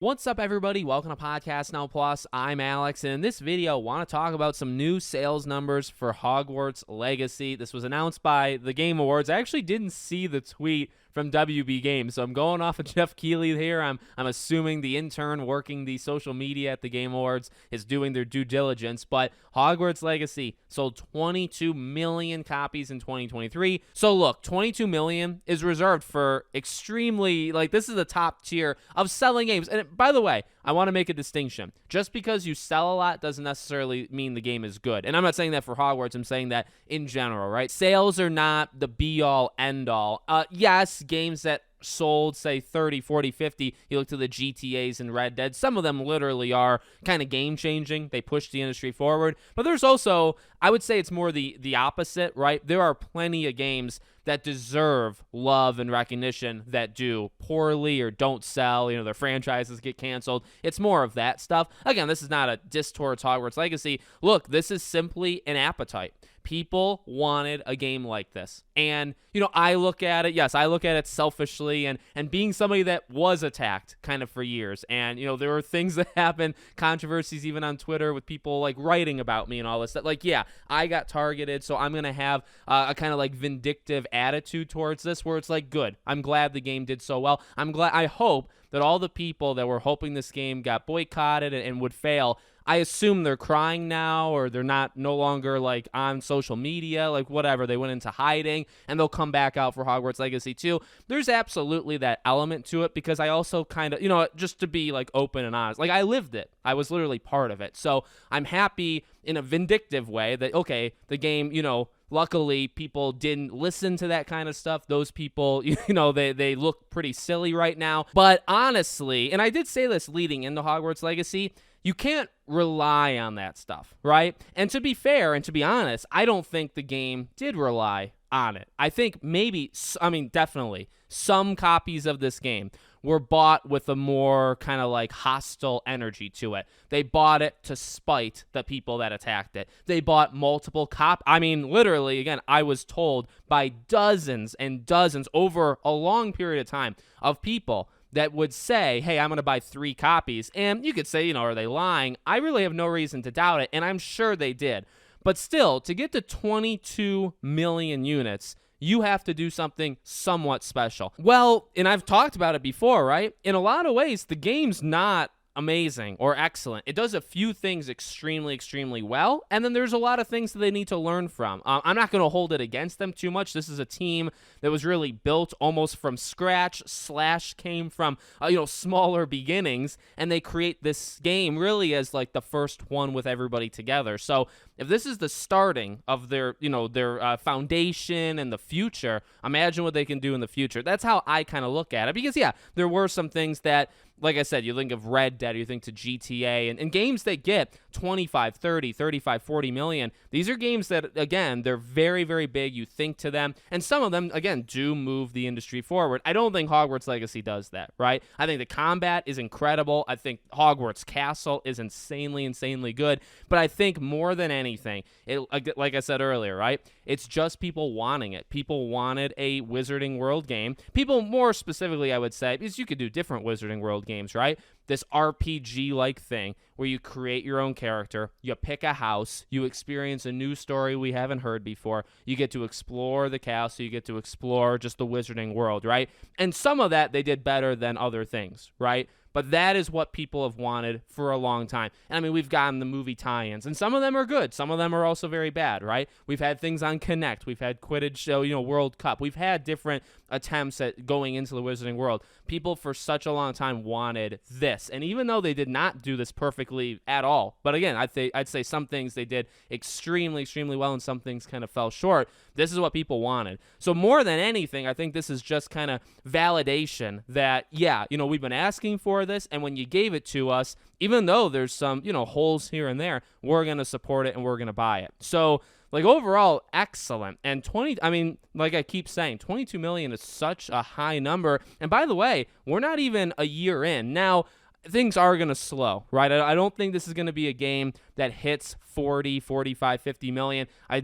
What's up, everybody? Welcome to Podcast Now Plus. I'm Alex, and in this video, I want to talk about some new sales numbers for Hogwarts Legacy. This was announced by the Game Awards. I actually didn't see the tweet from WB Games, so I'm going off of Jeff Keighley here. I'm assuming the intern working the social media at the Game Awards is doing their due diligence, but Hogwarts Legacy sold 22 million copies in 2023. So look, 22 million is reserved for extremely, this is the top tier of selling games. And by the way, I want to make a distinction. Just because you sell a lot doesn't necessarily mean the game is good. And I'm not saying that for Hogwarts. I'm saying that in general, right? Sales are not the be-all, end-all. Yes, games that sold, say, 30, 40, 50, you look to the GTAs and Red Dead, some of them literally are kind of game-changing. They push the industry forward. But there's also, I would say it's more the opposite, right? There are plenty of games that deserve love and recognition that do poorly or don't sell. Their franchises get canceled. It's more of that stuff. Again, this is not a diss towards Hogwarts Legacy. Look, this is simply an appetite. People wanted a game like this. And, I look at it, yes, I look at it selfishly and being somebody that was attacked kind of for years. And, there were things that happened, controversies even on Twitter with people writing about me and all this stuff. Yeah, I got targeted, so I'm going to have a kind of vindictive attitude towards this where it's good. I'm glad the game did so well. I hope that all the people that were hoping this game got boycotted and would fail, I assume they're crying now, or they're no longer on social media, whatever. They went into hiding, and they'll come back out for Hogwarts Legacy 2. There's absolutely that element to it, because I also kind of, just to be open and honest, I lived it. I was literally part of it. So I'm happy in a vindictive way that, okay, the game, luckily, people didn't listen to that kind of stuff. Those people, they look pretty silly right now. But honestly, and I did say this leading into Hogwarts Legacy, you can't rely on that stuff, right? And to be fair and to be honest, I don't think the game did rely on it. I think definitely some copies of this game were bought with a more kind of hostile energy to it. They bought it to spite the people that attacked it. They bought multiple literally, again, I was told by dozens and dozens over a long period of time of people that would say, hey, I'm going to buy 3 copies. And you could say, are they lying? I really have no reason to doubt it, and I'm sure they did. But still, to get to 22 million units, you have to do something somewhat special. Well, and I've talked about it before, right? In a lot of ways, the game's not amazing or excellent. It does a few things extremely, extremely well, and then there's a lot of things that they need to learn from. I'm not going to hold it against them too much. This is a team that was really built almost from scratch, / came from smaller beginnings, and they create this game really as the first one with everybody together. So if this is the starting of their foundation and the future, imagine what they can do in the future. That's how I kind of look at it, because yeah, there were some things that, like I said, you think of Red Dead, you think to GTA, and games that get 25, 30, 35, 40 million. These are games that, again, they're very, very big. You think to them, and some of them, again, do move the industry forward. I don't think Hogwarts Legacy does that, right? I think the combat is incredible. I think Hogwarts Castle is insanely, insanely good. But I think more than anything, like I said earlier, right? It's just people wanting it. People wanted a Wizarding World game. People, more specifically, I would say, because you could do different Wizarding World games, right? This RPG-like thing where you create your own character, you pick a house, you experience a new story we haven't heard before, you get to explore the castle, you get to explore just the Wizarding World, right? And some of that they did better than other things, right? But that is what people have wanted for a long time. And we've gotten the movie tie-ins, and some of them are good. Some of them are also very bad, right? We've had things on Connect. We've had Quidditch, World Cup. We've had different attempts at going into the Wizarding World. People for such a long time wanted this. And even though they did not do this perfectly at all, but again, I'd say some things they did extremely, extremely well, and some things kind of fell short. This is what people wanted. So more than anything, I think this is just kind of validation that, yeah, we've been asking for this, and when you gave it to us, even though there's some, holes here and there, we're going to support it and we're going to buy it. So, overall, excellent. And like I keep saying, 22 million is such a high number. And by the way, we're not even a year in. Now, things are going to slow, right? I don't think this is going to be a game that hits 40, 45, 50 million. I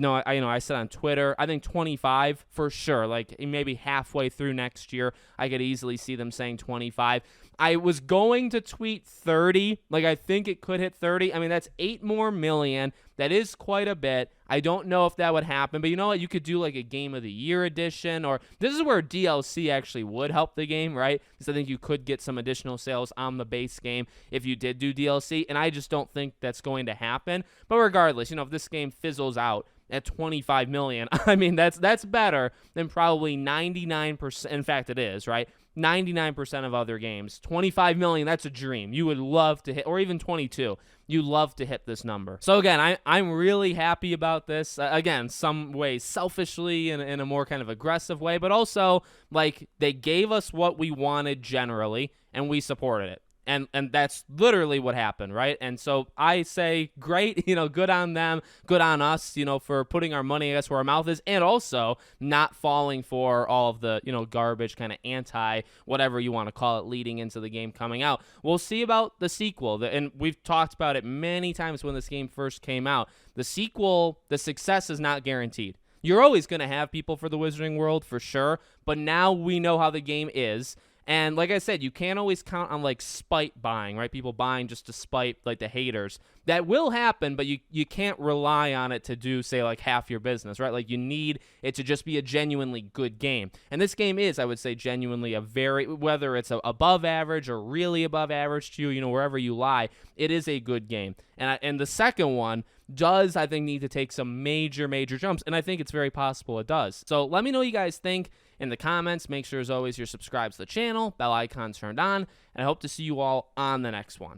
said on Twitter, I think 25 for sure. Maybe halfway through next year, I could easily see them saying 25. I was going to tweet 30. Like, I think it could hit 30. I mean, that's 8 more million. That is quite a bit. I don't know if that would happen, but you know what? You could do like a Game of the Year edition, or this is where DLC actually would help the game, right? Because I think you could get some additional sales on the base game if you did do DLC, and I just don't think that's going to happen. But regardless, if this game fizzles out at 25 million, I mean, that's better than probably 99%. In fact, it is, right? 99% of other games. 25 million, that's a dream. You would love to hit, or even 22. You love to hit this number. So again, I'm really happy about this. Again, some ways selfishly in a more kind of aggressive way, but also like they gave us what we wanted generally, and we supported it. And that's literally what happened, right? And so I say, great, good on them, good on us, for putting our money, I guess, where our mouth is, and also not falling for all of the, garbage kind of anti, whatever you want to call it, leading into the game coming out. We'll see about the sequel, and we've talked about it many times when this game first came out. The sequel, the success is not guaranteed. You're always going to have people for the Wizarding World, for sure, but now we know how the game is. And like I said, you can't always count on like spite buying, right? People buying just to spite like the haters. That will happen, but you can't rely on it to do, say, like half your business, right? Like you need it to just be a genuinely good game. And this game is, I would say, genuinely whether it's above average or really above average to you, wherever you lie, it is a good game. And the second one does, I think, need to take some major, major jumps. And I think it's very possible it does. So let me know what you guys think in the comments. Make sure, as always, you're subscribed to the channel, bell icon turned on, and I hope to see you all on the next one.